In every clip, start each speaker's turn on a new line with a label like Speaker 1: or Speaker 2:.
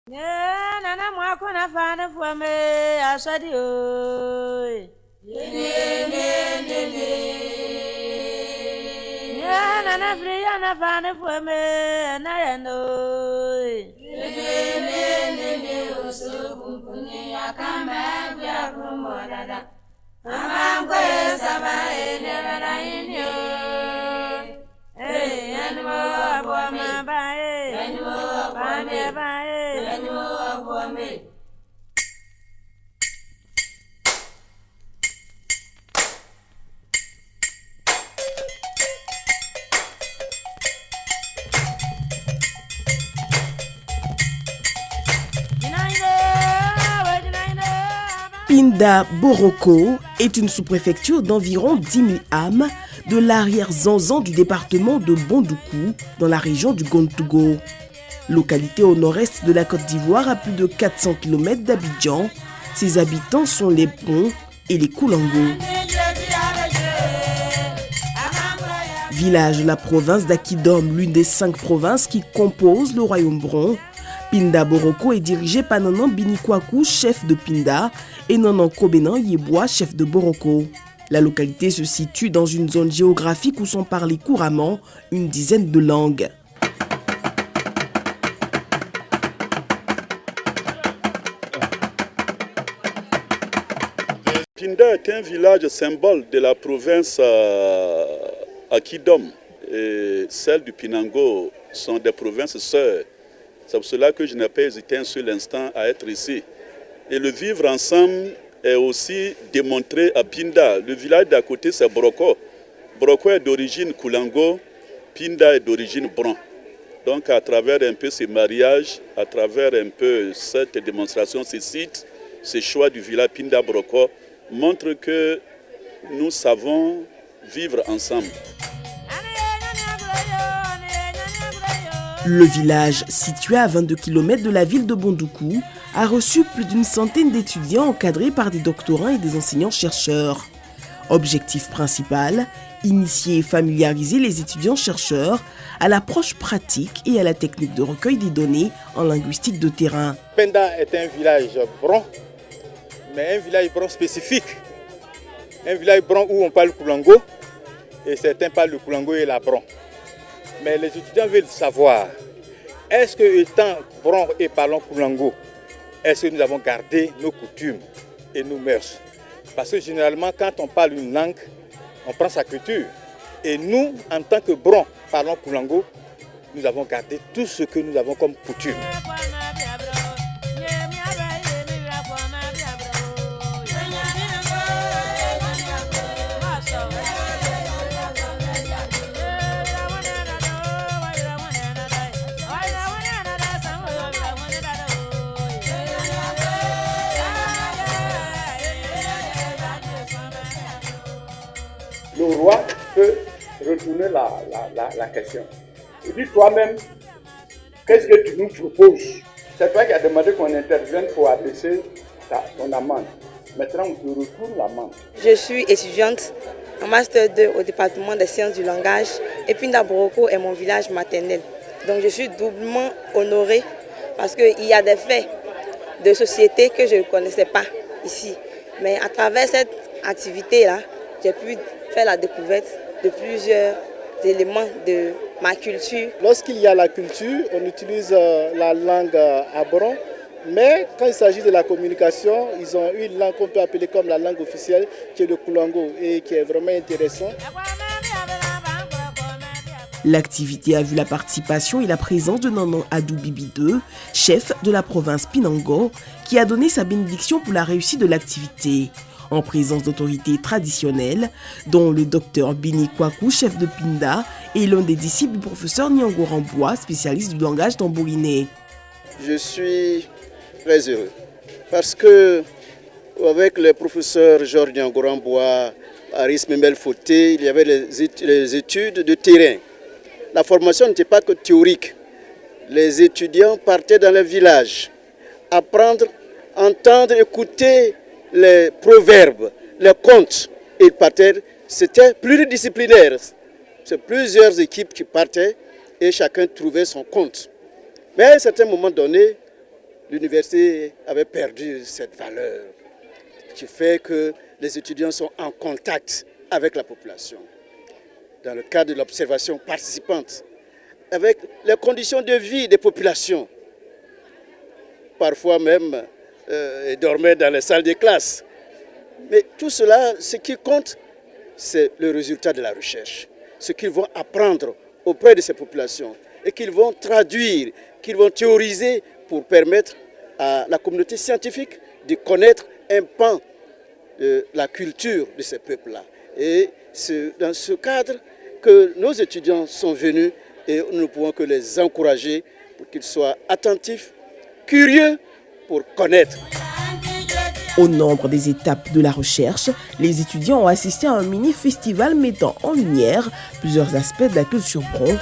Speaker 1: Nana mwakona fana fuame asadi oi. Nana fria na fana fuame na yanoi. Usukunkuni akama bia kumorada. Amangwe sama ene barainyo. Animo abwama bae. Animo abwame bae. Animo abwame.
Speaker 2: Pinda Boroko est une sous-préfecture d'environ 10 000 âmes de l'arrière-Zanzan du département de Bondoukou, dans la région du Gontougo. Localité au nord-est de la Côte d'Ivoire à plus de 400 km d'Abidjan, ses habitants sont les Bron et les Koulango. Village de la province d'Akidom, l'une des 5 provinces qui composent le royaume Bron, Pinda Boroko est dirigé par Nanan Binikwaku, chef de Pinda, et Nanan Kobenan Yebois, chef de Boroko. La localité se situe dans une zone géographique où sont parlées couramment une dizaine de langues.
Speaker 3: Pinda est un village symbole de la province Akidom. Et celles du Pinango sont des provinces sœurs. C'est pour cela que je n'ai pas hésité un seul instant à être ici. Et le vivre ensemble est aussi démontré à Pinda. Le village d'à côté, c'est Boroko. Boroko est d'origine Koulango, Pinda est d'origine Bron. Donc à travers un peu ces mariages, à travers un peu cette démonstration, ces sites, ces choix du village Pinda-Boroko montrent que nous savons vivre ensemble.
Speaker 2: Le village, situé à 22 km de la ville de Bondoukou, a reçu plus d'une centaine d'étudiants encadrés par des doctorants et des enseignants-chercheurs. Objectif principal, initier et familiariser les étudiants-chercheurs à l'approche pratique et à la technique de recueil des données en linguistique de terrain.
Speaker 4: Penda est un village bron, mais un village bron spécifique. Un village bron où on parle Koulango et certains parlent le Koulango et la bron. Mais les étudiants veulent savoir, est-ce que étant bron et parlant Koulango, est-ce que nous avons gardé nos coutumes et nos mœurs? Parce que généralement, quand on parle une langue, on prend sa culture. Et nous, en tant que bron parlant Koulango, nous avons gardé tout ce que nous avons comme coutume.
Speaker 5: Le roi peut retourner la question. Il dit toi-même, qu'est-ce que tu nous proposes? C'est toi qui as demandé qu'on intervienne pour abaisser ton amende. Maintenant, on te retourne l'amende.
Speaker 6: Je suis étudiante en Master 2 au département des sciences du langage et Pinda Boroko est mon village maternel. Donc je suis doublement honorée parce qu'il y a des faits de société que je ne connaissais pas ici. Mais à travers cette activité-là, j'ai pu faire la découverte de plusieurs éléments de ma culture.
Speaker 7: Lorsqu'il y a la culture, on utilise la langue abron, mais quand il s'agit de la communication, ils ont une langue qu'on peut appeler comme la langue officielle, qui est le Koulango, et qui est vraiment intéressante.
Speaker 2: L'activité a vu la participation et la présence de Nanan Adou Bibi II, chef de la province Pinango, qui a donné sa bénédiction pour la réussite de l'activité, en présence d'autorités traditionnelles, dont le docteur Bini Kwaku, chef de Pinda, et l'un des disciples du professeur Nyango Rambois, spécialiste du langage tambouriné.
Speaker 8: Je suis très heureux parce que avec le professeur Georges Nyango Rambois, Aris Memel Fauté, il y avait les études de terrain. La formation n'était pas que théorique. Les étudiants partaient dans les villages, apprendre, entendre, écouter les proverbes, les contes. Ils partaient, c'était pluridisciplinaire. C'est plusieurs équipes qui partaient et chacun trouvait son compte. Mais à un certain moment donné, l'université avait perdu cette valeur qui fait que les étudiants sont en contact avec la population, dans le cadre de l'observation participante, avec les conditions de vie des populations. Parfois même, ils dormaient dans les salles de classe. Mais tout cela, ce qui compte, c'est le résultat de la recherche. Ce qu'ils vont apprendre auprès de ces populations et qu'ils vont traduire, qu'ils vont théoriser pour permettre à la communauté scientifique de connaître un pan de la culture de ces peuples-là. Et c'est dans ce cadre que nos étudiants sont venus et nous ne pouvons que les encourager pour qu'ils soient attentifs, curieux pour connaître.
Speaker 2: Au nombre des étapes de la recherche, les étudiants ont assisté à un mini-festival mettant en lumière plusieurs aspects de la culture bron.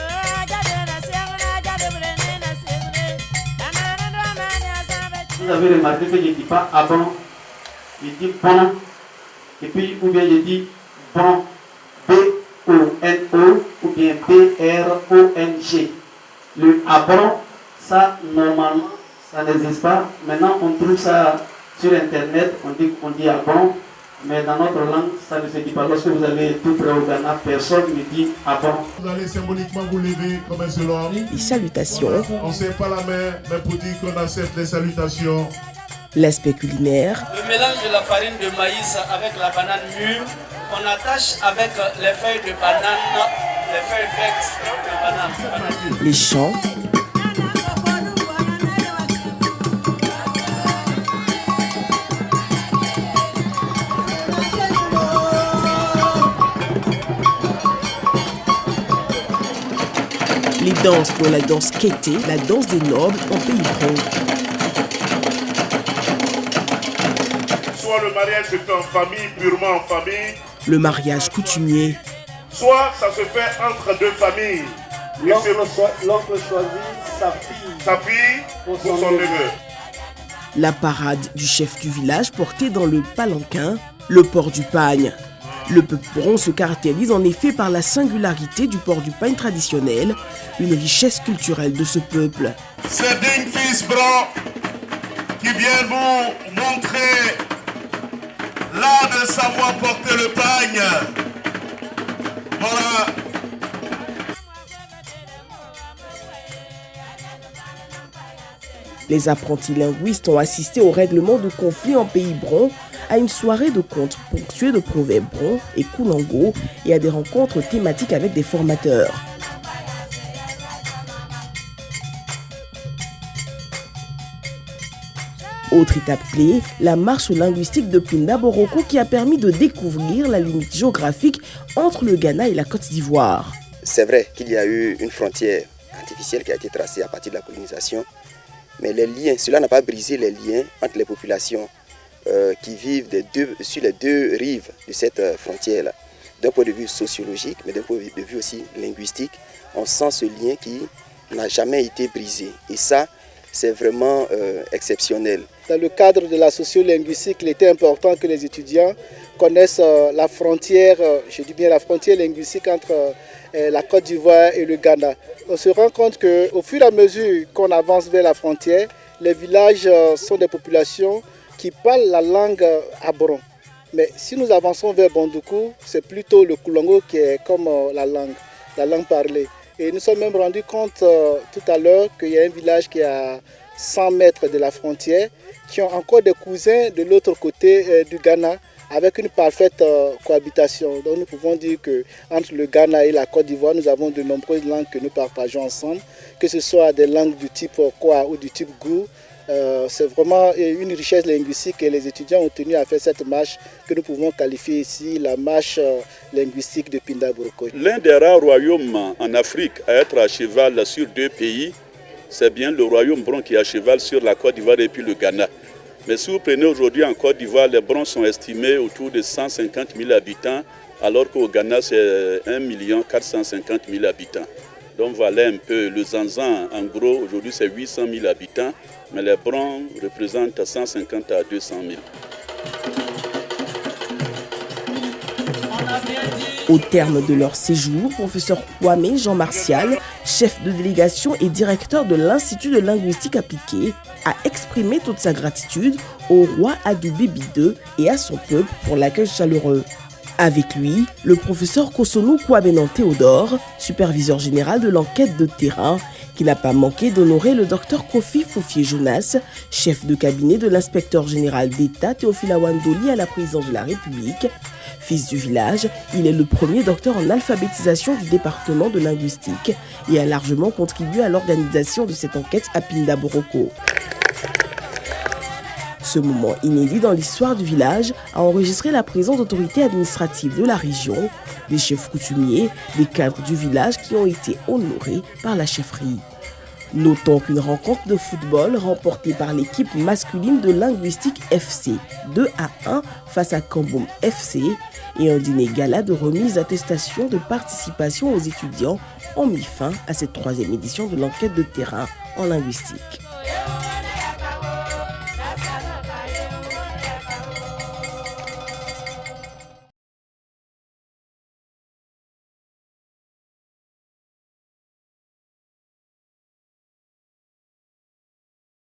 Speaker 9: Vous avez remarqué que je ne dis pas abon, je dis bon, et puis ou bien je dis bon, B-O-N-O ou bien B-R-O-N-G. Le abon, ça normalement, ça n'existe pas. Maintenant on trouve ça sur internet, on dit abon, mais dans notre langue, ça ne se dit pas. Lorsque vous avez tout près au Ghana, personne ne dit abon.
Speaker 10: Vous allez symboliquement vous lever comme un seul homme.
Speaker 2: Les salutations.
Speaker 10: On ne serre pas la main, mais pour dire qu'on accepte les salutations.
Speaker 2: L'aspect culinaire.
Speaker 11: Le mélange de la farine de maïs avec la banane mûre, qu'on attache avec les feuilles de banane, les feuilles vertes de banane.
Speaker 2: Les chants. Les danses pour la danse kété, la danse des nobles en pays bron.
Speaker 10: Soit le mariage se fait en famille, purement en famille.
Speaker 2: Le mariage coutumier.
Speaker 10: Soit ça se fait entre deux familles.
Speaker 7: L'oncle choisit
Speaker 10: sa fille pour son neveu.
Speaker 2: La parade du chef du village portée dans le palanquin, le port du pagne. Le peuple bron se caractérise en effet par la singularité du port du pagne traditionnel, une richesse culturelle de ce peuple.
Speaker 10: C'est Ding Fils Bron qui vient vous montrer l'art de savoir porter le pagne. Voilà.
Speaker 2: Les apprentis linguistes ont assisté au règlement de conflits en pays bron, à une soirée de contes ponctuée de proverbes bron et koulango et à des rencontres thématiques avec des formateurs. Autre étape clé, la marche linguistique de Pinda Boroko qui a permis de découvrir la limite géographique entre le Ghana et la Côte d'Ivoire.
Speaker 12: C'est vrai qu'il y a eu une frontière artificielle qui a été tracée à partir de la colonisation, mais les liens, cela n'a pas brisé les liens entre les populations qui vivent sur les deux rives de cette frontière-là. D'un point de vue sociologique, mais d'un point de vue aussi linguistique, on sent ce lien qui n'a jamais été brisé. Et ça, c'est vraiment exceptionnel.
Speaker 7: Dans le cadre de la sociolinguistique, il était important que les étudiants connaissent la frontière, je dis bien la frontière linguistique entre la Côte d'Ivoire et le Ghana. On se rend compte qu'au fur et à mesure qu'on avance vers la frontière, les villages sont des populations qui parlent la langue abron. Mais si nous avançons vers Bondoukou, c'est plutôt le koulango qui est comme la langue parlée. Et nous sommes même rendus compte tout à l'heure qu'il y a un village qui est à 100 mètres de la frontière, qui ont encore des cousins de l'autre côté du Ghana, avec une parfaite cohabitation. Donc nous pouvons dire qu'entre le Ghana et la Côte d'Ivoire, nous avons de nombreuses langues que nous partageons ensemble, que ce soit des langues du type Kwa ou du type Gou. C'est vraiment une richesse linguistique et les étudiants ont tenu à faire cette marche que nous pouvons qualifier ici la marche linguistique de Pinda Boroko.
Speaker 3: L'un des rares royaumes en Afrique à être à cheval sur deux pays, c'est bien le royaume bron qui est à cheval sur la Côte d'Ivoire et puis le Ghana. Mais si vous prenez aujourd'hui en Côte d'Ivoire, les brons sont estimés autour de 150 000 habitants, alors qu'au Ghana c'est 1 450 000 habitants. Donc voilà un peu, le Zanzan en gros aujourd'hui c'est 800 000 habitants, mais les brons représentent 150 à 200 000.
Speaker 2: Au terme de leur séjour, professeur Kwame Jean Martial, chef de délégation et directeur de l'Institut de linguistique appliquée, a exprimé toute sa gratitude au roi Adou Bibi II et à son peuple pour l'accueil chaleureux. Avec lui, le professeur Kosonou Kouabenan Théodore, superviseur général de l'enquête de terrain, qui n'a pas manqué d'honorer le docteur Kofi Foufié-Jonas, chef de cabinet de l'inspecteur général d'État Théophile Awandoli à la présidence de la République. Fils du village, il est le premier docteur en alphabétisation du département de linguistique et a largement contribué à l'organisation de cette enquête à Pinda Boroko. Ce moment inédit dans l'histoire du village a enregistré la présence d'autorités administratives de la région, des chefs coutumiers, des cadres du village qui ont été honorés par la chefferie. Notons qu'une rencontre de football remportée par l'équipe masculine de linguistique FC 2-1 face à Kamboum FC et un dîner gala de remise d'attestation de participation aux étudiants ont mis fin à cette 3e édition de l'enquête de terrain en linguistique.